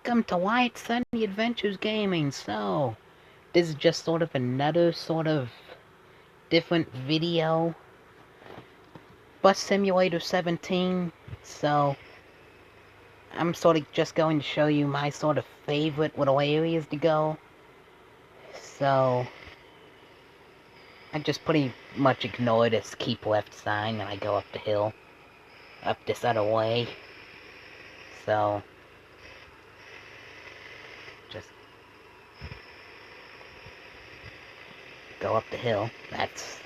Welcome to White Sunny Adventures Gaming. So, this is just sort of another sort of different video. Bus Simulator 17. So, I'm sort of just going to show you my sort of favorite little areas to go. So, I just pretty much ignore this keep left sign and I go up the hill. Up this other way. So, just go up the hill. That's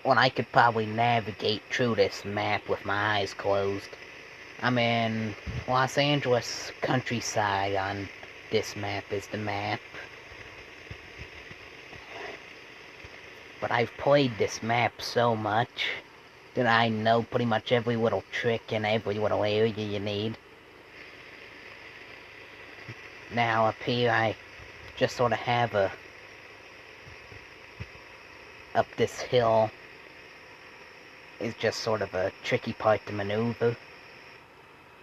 when I could probably navigate through this map with my eyes closed. I'm in Los Angeles countryside on this map is the map. But I've played this map so much that I know pretty much every little trick and every little area you need. Now up here I just sort of have up this hill is just sort of a tricky part to maneuver.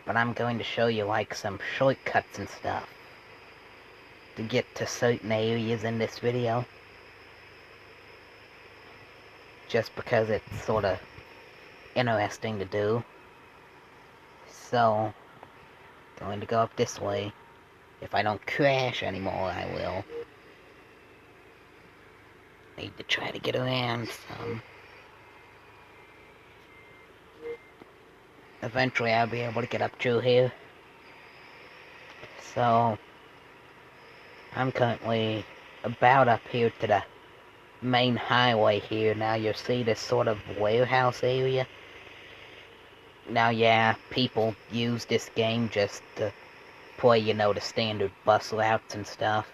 But I'm going to show you like some shortcuts and stuff to get to certain areas in this video. Just because it's sort of interesting to do. So, going to go up this way. If I don't crash anymore, I will. Need to try to get around some. Eventually I'll be able to get up through here. So, I'm currently about up here to the main highway here. Now you'll see this sort of warehouse area. Now yeah, people use this game just to play, you know, the standard bus routes and stuff.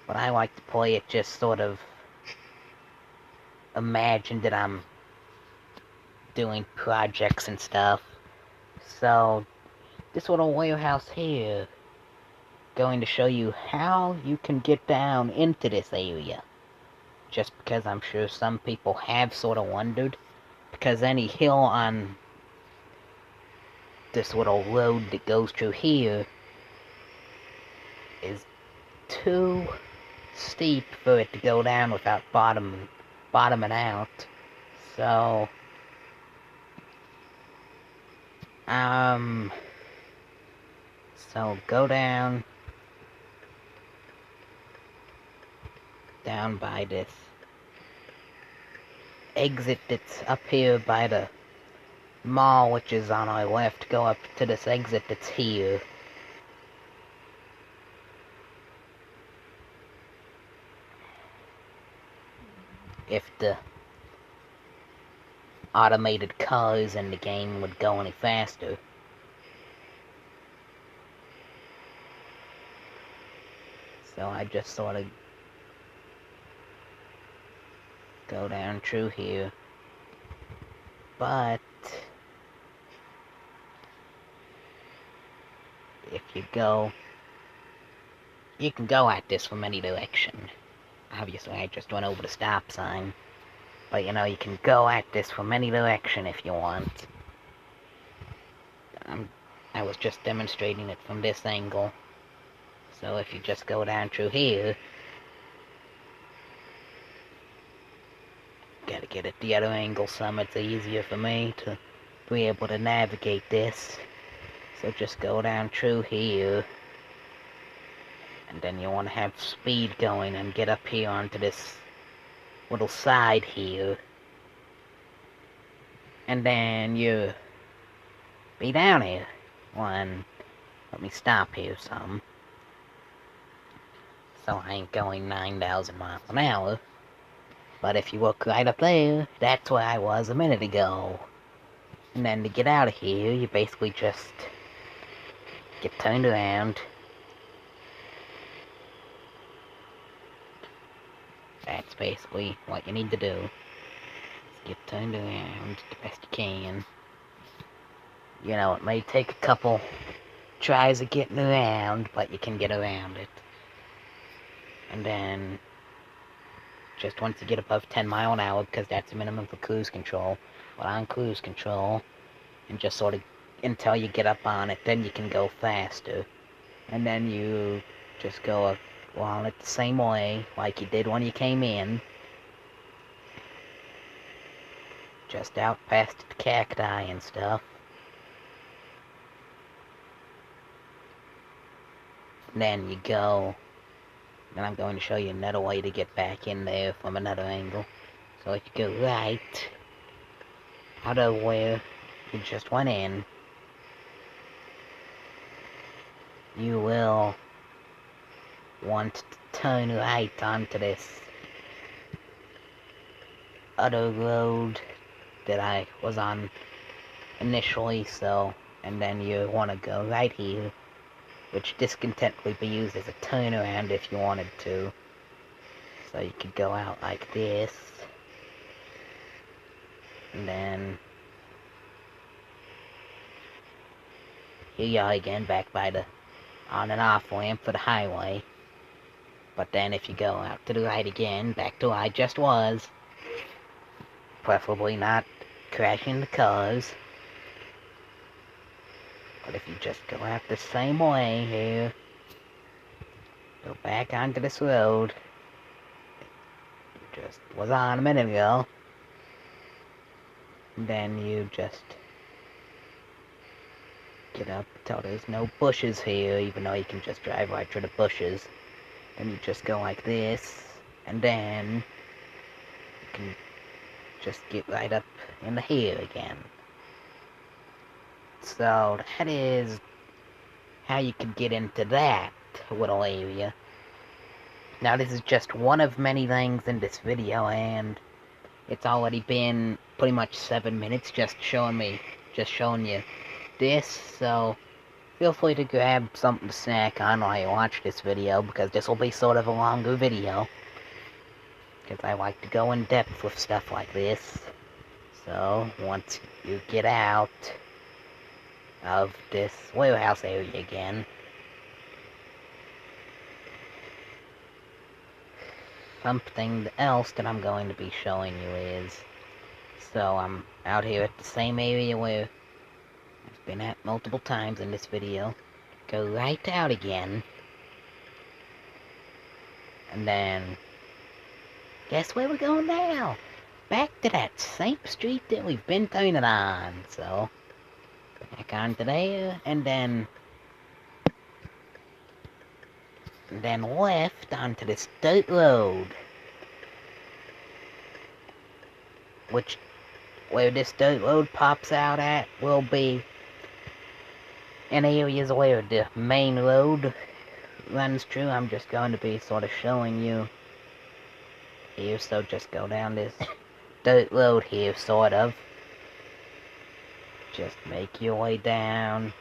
But I like to play it just sort of imagine that I'm doing projects and stuff. So, this little warehouse here, going to show you how you can get down into this area. Just because I'm sure some people have sort of wondered. Because any hill on this little road that goes through here is too steep for it to go down without bottoming out. So, so go down by this exit that's up here by the mall, which is on our left. Go up to this exit that's here. If the automated cars in the game would go any faster. So I just sort of go down through here. But if you can go at this from any direction. Obviously I just went over the stop sign. But you know, you can go at this from any direction if you want. I was just demonstrating it from this angle. So if you just go down through here, gotta get at the other angle some. It's easier for me to be able to navigate this. So just go down through here. And then you want to have speed going and get up here onto this little side here. And then you be down here. One, let me stop here some. So I ain't going 9,000 miles an hour. But if you look right up there, that's where I was a minute ago. And then to get out of here, you basically just get turned around. That's basically what you need to do. Just get turned around the best you can. You know, it may take a couple tries of getting around, but you can get around it. And then, just once you get above 10 miles an hour, because that's the minimum for cruise control, but on cruise control, and just sort of until you get up on it, then you can go faster. And then you just go along it the same way, like you did when you came in. Just out past the cacti and stuff. Then you go. Then I'm going to show you another way to get back in there from another angle. So if you go right, out of where you just went in, you will want to turn right onto this other road that I was on initially, so, and then you want to go right here, which this can technically be used as a turnaround if you wanted to. So you could go out like this, and then here you are again, back by the on and off ramp for the highway. But then if you go out to the right again, back to where I just was, preferably not crashing the cars. But if you just go out the same way here, go back onto this road, just was on a minute ago, then you just get up till there's no bushes here, even though you can just drive right through the bushes. Then you just go like this, and then you can just get right up in the here again. So that is how you could get into that little area. Now this is just one of many things in this video, and it's already been pretty much 7 minutes just showing you this, so feel free to grab something to snack on while you watch this video, because this will be sort of a longer video, because I like to go in depth with stuff like this. So once you get out of this warehouse area again, something else that I'm going to be showing you is, so I'm out here at the same area where I've been at multiple times in this video. Go right out again, and then guess where we're going now? Back to that same street that we've been turning on. So back onto there, and then left onto this dirt road, which where this dirt road pops out at will be in areas where the main road runs through. I'm just going to be sort of showing you here, so just go down this dirt road here, sort of. Just make your way down.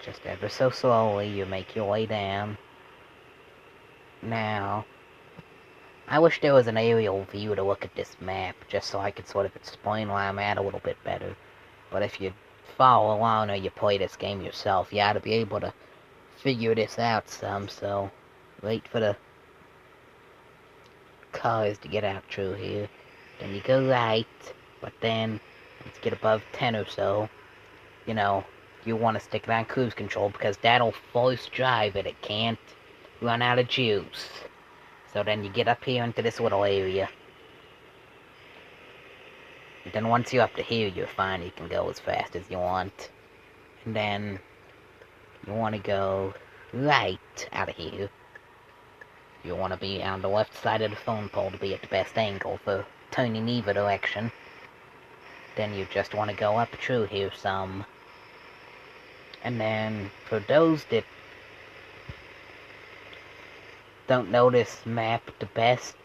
Just ever so slowly, you make your way down. Now, I wish there was an aerial view to look at this map, just so I could sort of explain where I'm at a little bit better. But if you follow along or you play this game yourself, you ought to be able to figure this out some, so wait for the cars to get out through here. Then you go right, but then, once you get above 10 or so, you know, you want to stick it on cruise control, because that'll force drive it. It can't run out of juice. So then you get up here into this little area. And then once you're up to here, you're fine. You can go as fast as you want. And then you want to go right out of here. You want to be on the left side of the phone pole to be at the best angle for turning either direction. Then you just want to go up through here some. And then for those that don't know this map the best,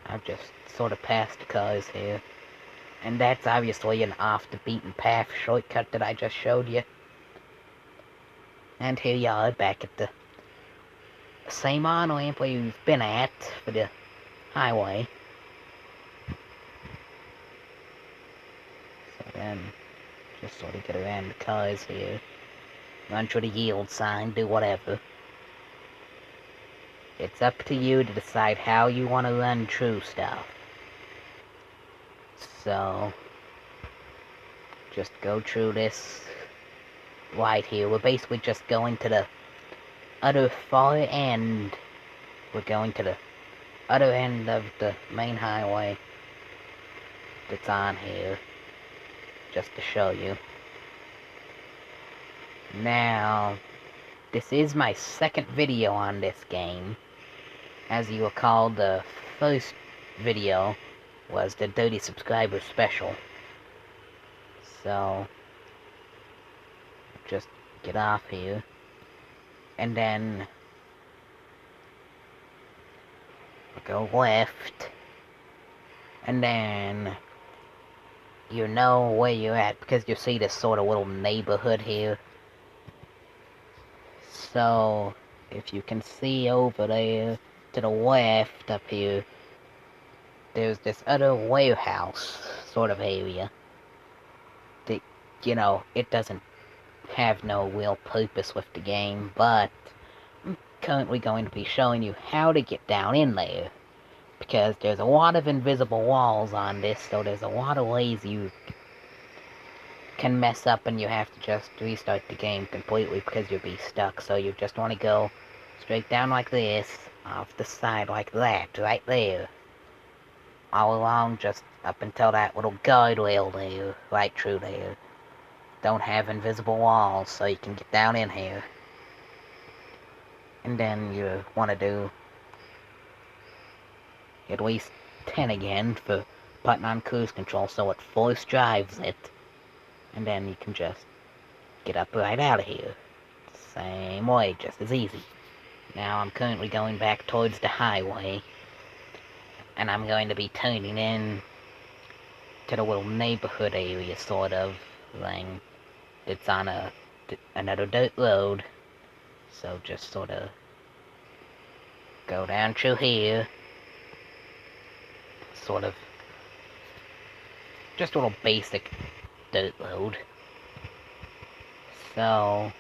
I've just sort of passed the cars here. And that's obviously an off-the-beaten-path shortcut that I just showed you. And here you are, back at the same on-ramp where you've been at for the highway. So then, just sort of get around the cars here. Run through the yield sign, do whatever. It's up to you to decide how you want to run through stuff. So, just go through this right here. We're basically just going to the other far end. We're going to the other end of the main highway that's on here, just to show you. Now, this is my second video on this game. As you recall, the first video was the 30 subscriber special. So, just get off here, and then go left, and then you know where you're at because you see this sort of little neighborhood here. So, if you can see over there to the left up here, there's this other warehouse sort of area that, you know, it doesn't have no real purpose with the game, but I'm currently going to be showing you how to get down in there, because there's a lot of invisible walls on this, so there's a lot of ways you can mess up and you have to just restart the game completely because you'll be stuck. So you just want to go straight down like this, off the side like that, right there, all along, just up until that little guardrail there, right through there. Don't have invisible walls, so you can get down in here. And then you want to do at least 10 again for putting on cruise control so it force drives it. And then you can just get up right out of here. Same way, just as easy. Now I'm currently going back towards the highway, and I'm going to be turning in to the little neighborhood area sort of thing. It's on another dirt road, so just sort of go down through here, sort of just a little basic dirt road. So,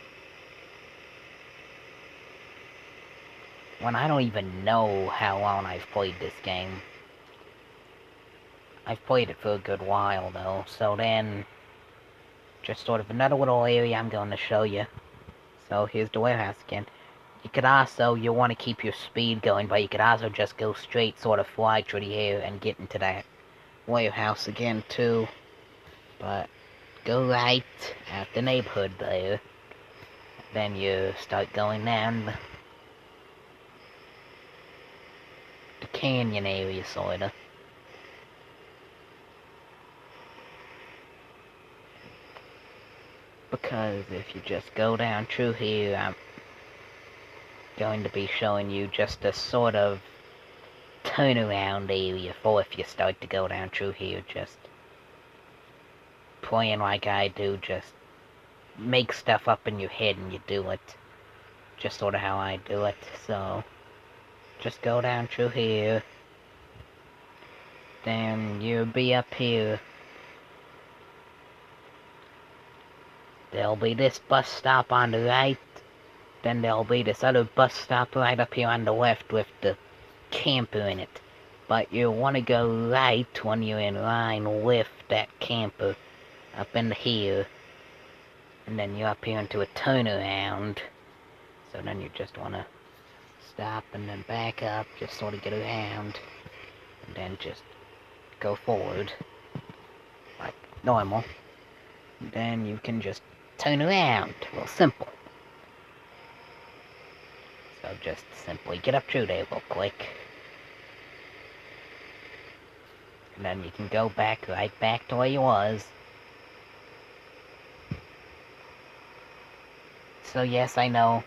when I don't even know how long I've played this game, I've played it for a good while though, so then just sort of another little area I'm going to show you. So here's the warehouse again. You could also, you want to keep your speed going, but you could also just go straight, sort of fly through the air and get into that warehouse again too. But go right at the neighborhood there. Then you start going down the canyon area, sorta. Because if you just go down through here, I'm going to be showing you just a sort of turnaround area for if you start to go down through here. Just playing like I do, just make stuff up in your head and you do it. Just sort of how I do it. So, just go down through here. Then you'll be up here. There'll be this bus stop on the right. Then there'll be this other bus stop right up here on the left with the camper in it. But you want to go right when you're in line with that camper up in here. And then you're up here into a turnaround. So then you just want to stop and then back up, just sort of get around. And then just go forward like normal. And then you can just turn around. Real simple. So just simply get up through there real quick. And then you can go back, right back to where you was. So yes, I know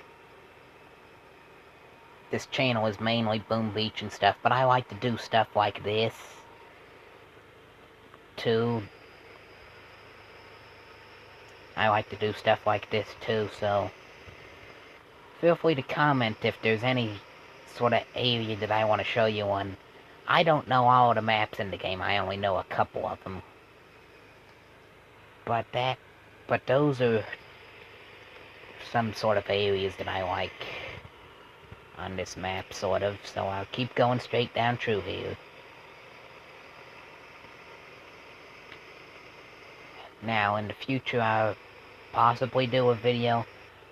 this channel is mainly Boom Beach and stuff, but I like to do stuff like this too. I like to do stuff like this too, so feel free to comment if there's any sort of area that I want to show you on. I don't know all the maps in the game, I only know a couple of them. But those are some sort of areas that I like on this map, sort of, so I'll keep going straight down through here. Now, in the future, I'll possibly do a video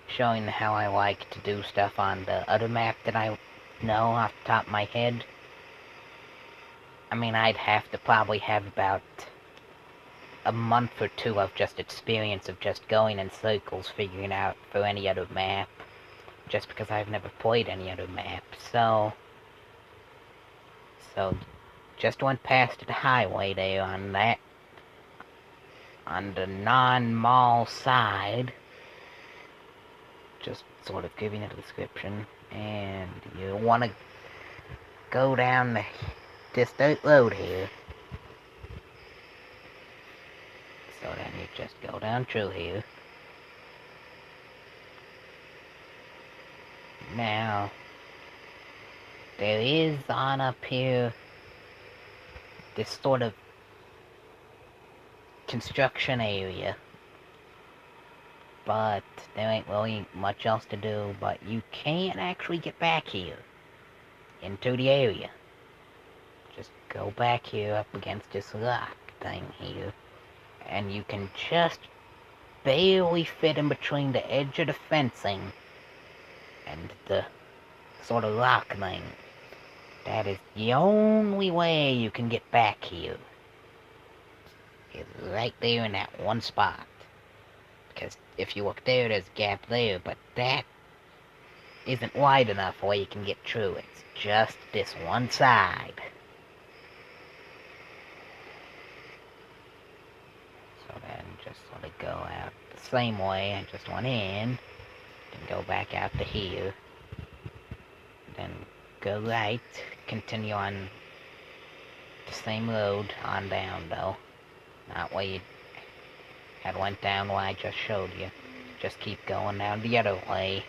showing how I like to do stuff on the other map that I know off the top of my head. I mean, I'd have to probably have about a month or two of just experience of just going in circles figuring out for any other map, just because I've never played any other map. So just went past the highway there on the non-mall side, just sort of giving a description, and you want to go down this dirt road here. So then you just go down through here. Now, there is on up here this sort of construction area, but there ain't really much else to do, but you can actually get back here into the area. Just go back here up against this rock thing here, and you can just barely fit in between the edge of the fencing and the sort of rock thing. That is the only way you can get back here. Is right there in that one spot. Because if you look there, there's a gap there, but that isn't wide enough where you can get through. It's just this one side. So then just sort of go out the same way I just went in, then go back out to here, then go right, continue on the same road on down though, not where you had went down where I just showed you. Just keep going down the other way.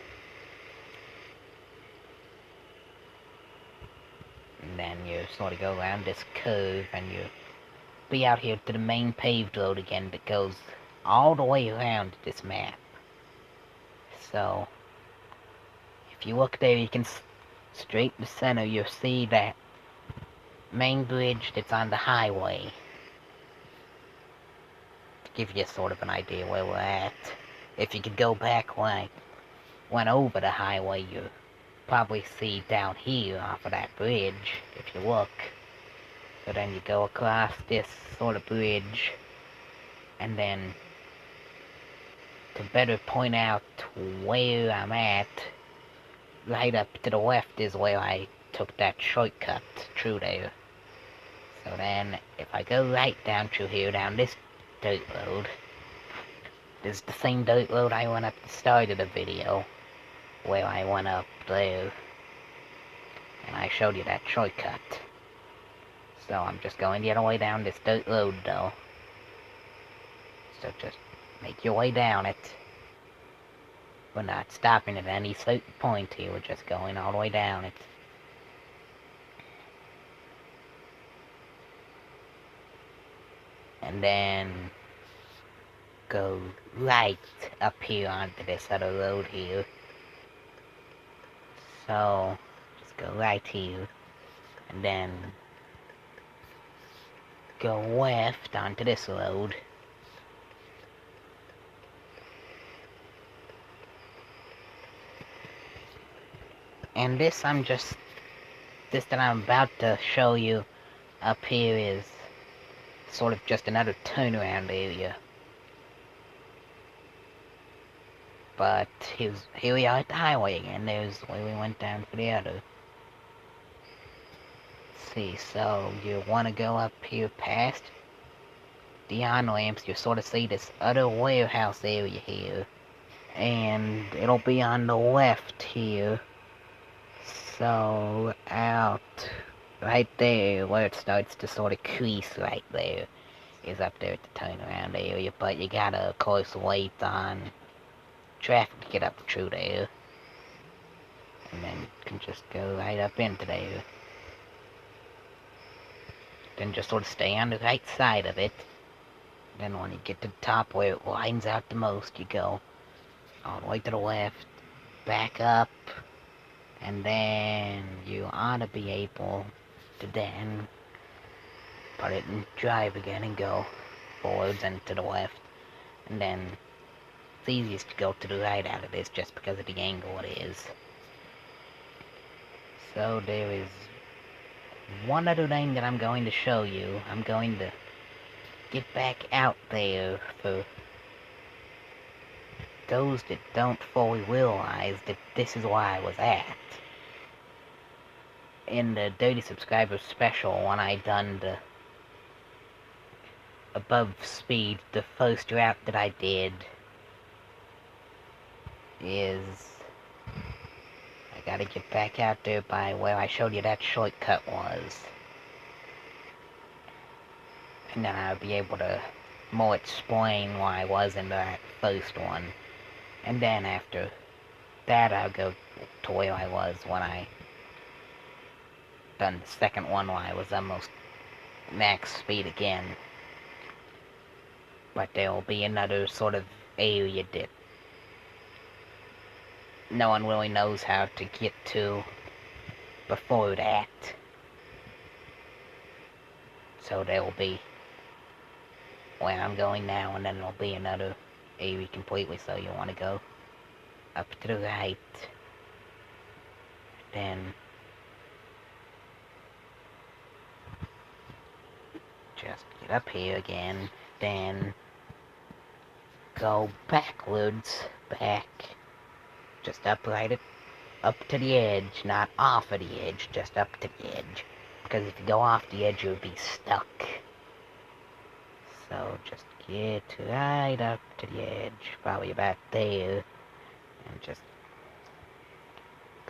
And then you sort of go around this curve and you be out here to the main paved road again that goes all the way around this map. So, if you look there, you can straight in the center, you'll see that main bridge that's on the highway. To give you sort of an idea where we're at. If you could go back when I went over the highway, you'll probably see down here off of that bridge, if you look. So then you go across this sort of bridge, and then to better point out where I'm at, right up to the left is where I took that shortcut through there. So then, if I go right down through here, down this dirt road, this is the same dirt road I went up the start of the video, where I went up there, and I showed you that shortcut. So I'm just going the other way down this dirt road though. So just make your way down it. We're not stopping at any certain point here, we're just going all the way down it. And then go right up here onto this other road here. So just go right here, and then go left onto this road. And this that I'm about to show you up here is sort of just another turnaround area. But here we are at the highway again. There's where we went down for the other. Let's see, so you want to go up here past the on-ramps. You sort of see this other warehouse area here. And it'll be on the left here. So, out right there, where it starts to sort of crease right there, is up there at the turnaround area. But you gotta, of course, wait on traffic to get up through there. And then you can just go right up into there. Then just sort of stay on the right side of it. Then when you get to the top where it lines out the most, you go all the way to the left, back up, and then you ought to be able to then put it in drive again and go forwards and to the left, and then it's easiest to go to the right out of this just because of the angle it is. So there is one other thing that I'm going to show you. I'm going to get back out there for those that don't fully realize that this is where I was at. In the Dirty Subscribers special, when I done the above speed, the first route that I did is... I gotta get back out there by where I showed you that shortcut was. And then I'll be able to more explain why I was in that first one. And then after that, I'll go to where I was when I done the second one, where I was almost max speed again. But there will be another sort of area that no one really knows how to get to before that. So there will be where I'm going now, and then there'll be another area completely, so you want to go up to the right, then just get up here again, then go backwards, back, just upright it, up to the edge, not off of the edge, just up to the edge, because if you go off the edge, you'll be stuck. So just get right up to the edge, probably about there, and just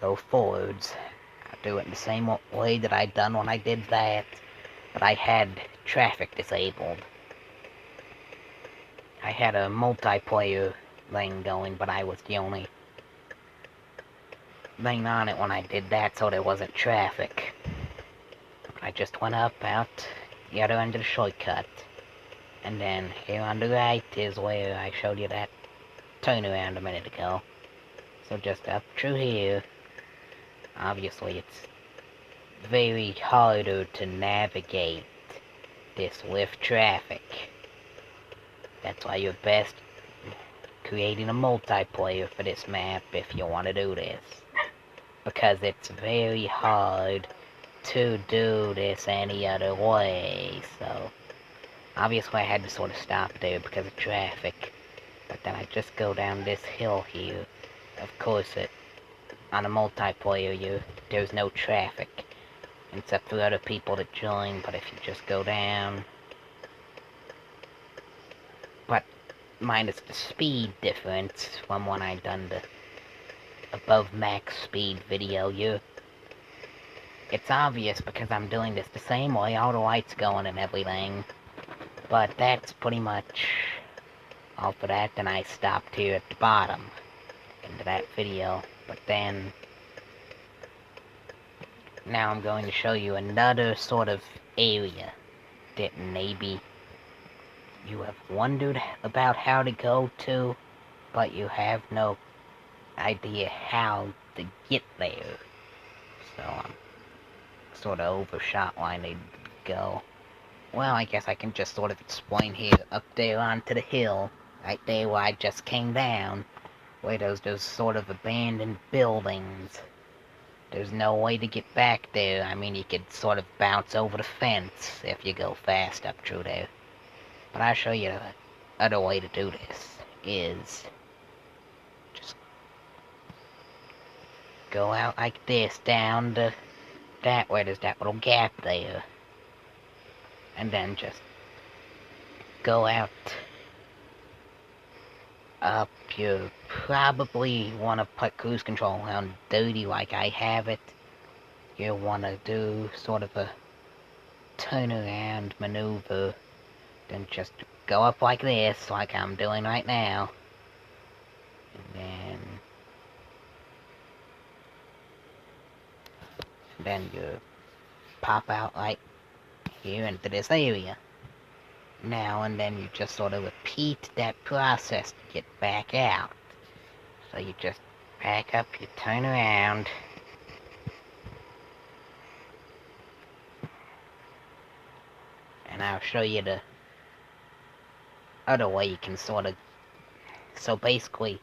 go forwards. I'll do it in the same way that I done when I did that, but I had traffic disabled. I had a multiplayer thing going, but I was the only thing on it when I did that, so there wasn't traffic. I just went up, out the other end of the shortcut. And then here on the right is where I showed you that turnaround a minute ago. So just up through here. Obviously it's very harder to navigate this with traffic. That's why you're best creating a multiplayer for this map if you want to do this. Because it's very hard to do this any other way, so... Obviously I had to sort of stop there because of traffic, but then I just go down this hill here. Of course, on a multiplayer, there's no traffic, except for other people that join, but if you just go down... But, minus the speed difference from when I done the above max speed video, it's obvious because I'm doing this the same way, all the lights going and everything. But that's pretty much all for that. Then I stopped here at the bottom into that video. But then now I'm going to show you another sort of area that maybe you have wondered about how to go to, but you have no idea how to get there. So I'm sort of overshot where I need to go. Well, I guess I can just sort of explain here, up there onto the hill, right there where I just came down, where there's those sort of abandoned buildings. There's no way to get back there. I mean, you could sort of bounce over the fence if you go fast up through there. But I'll show you the other way to do this, is just go out like this, down to that way, there's that little gap there. And then just go out up. You probably want to put cruise control on dirty like I have it. You want to do sort of a turnaround maneuver. Then just go up like this, like I'm doing right now. And then you pop out like here into this area. Now and then you just sort of repeat that process to get back out. So you just back up, you turn around, and I'll show you the other way you can sort of... So basically,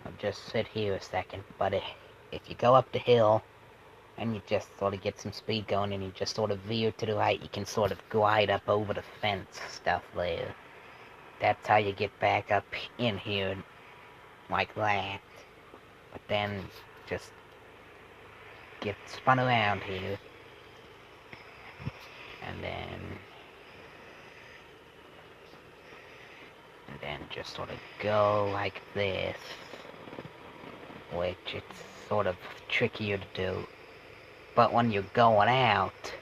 I'll just sit here a second, but if you go up the hill, and you just sort of get some speed going, and you just sort of veer to the right, you can sort of glide up over the fence stuff there. That's how you get back up in here, like that. But then, just get spun around here, and then just sort of go like this, which it's sort of trickier to do. But when you're going out,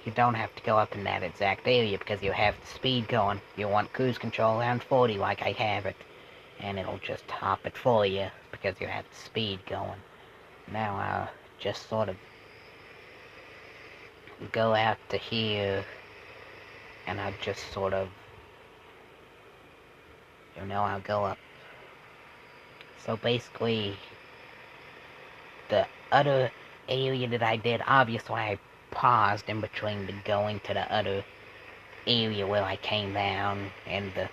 you don't have to go up in that exact area because you have the speed going. You want cruise control around 40 like I have it, and it'll just hop it for you because you have the speed going. Now I'll just sort of go out to here, and I'll just sort of, I'll go up. So basically, the other area that I did, obviously I paused in between the going to the other area where I came down and the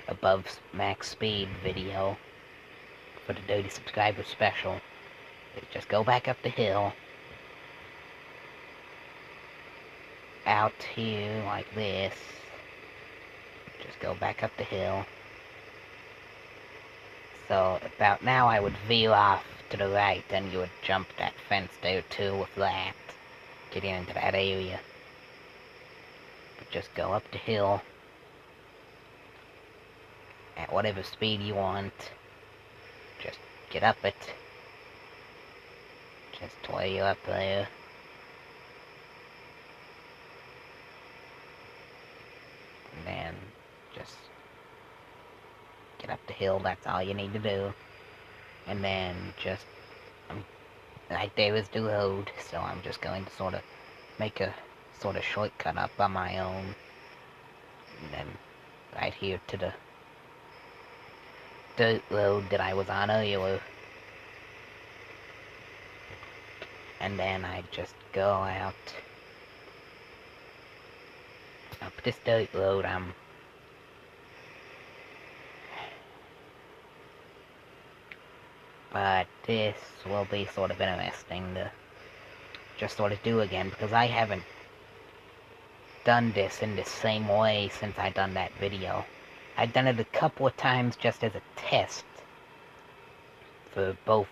above max speed video for the Dirty Subscriber special. Just go back up the hill, out here like this, just go back up the hill. So about now I would veer off to the right, then you would jump that fence there too with that, getting into that area. But just go up the hill at whatever speed you want, just get up it, just while you're up there. And then just get up the hill, that's all you need to do. And then just, right there is the road, so I'm just going to sort of make a sort of shortcut up on my own. And then right here to the dirt road that I was on earlier. And then I just go out up this dirt road. But this will be sort of interesting to just sort of do again, because I haven't done this in the same way since I done that video. I've done it a couple of times just as a test for both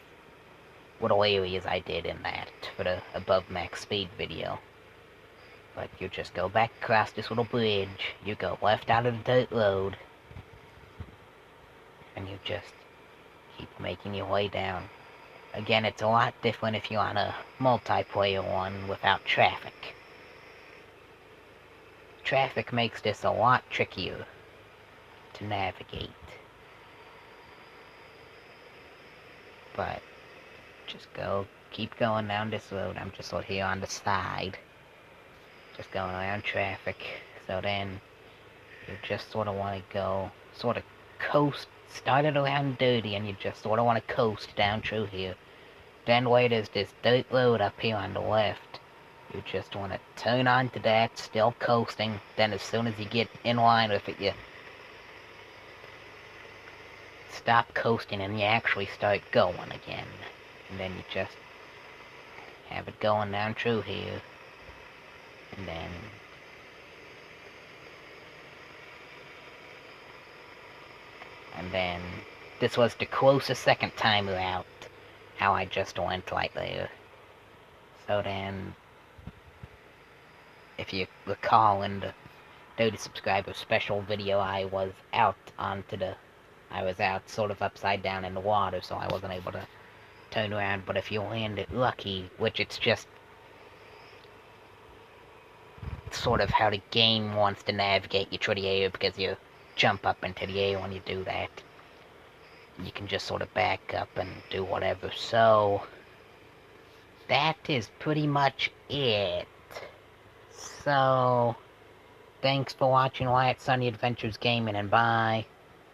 little areas I did in that, for the above max speed video. But you just go back across this little bridge, you go left out of the dirt road, and you just keep making your way down. Again, it's a lot different if you're on a multiplayer one without traffic. Traffic makes this a lot trickier to navigate. But just keep going down this road. I'm just sort of here on the side, just going around traffic. So then you just sort of want to go, sort of coast, started around dirty, and you just sort of want to coast down through here. Then where there's this dirt road up here on the left, you just want to turn onto that, still coasting. Then as soon as you get in line with it, you stop coasting and you actually start going again. And then you just have it going down through here. And then this was the closest second time out, how I just went like there. So then, if you recall in the 30 subscriber special video, I was out sort of upside down in the water, so I wasn't able to turn around. But if you land it lucky, which it's just sort of how the game wants to navigate you through the air, because you jump up into the air when you do that, you can just sort of back up and do whatever. So that is pretty much it. So thanks for watching Wyatt Sunny Adventures Gaming, and bye.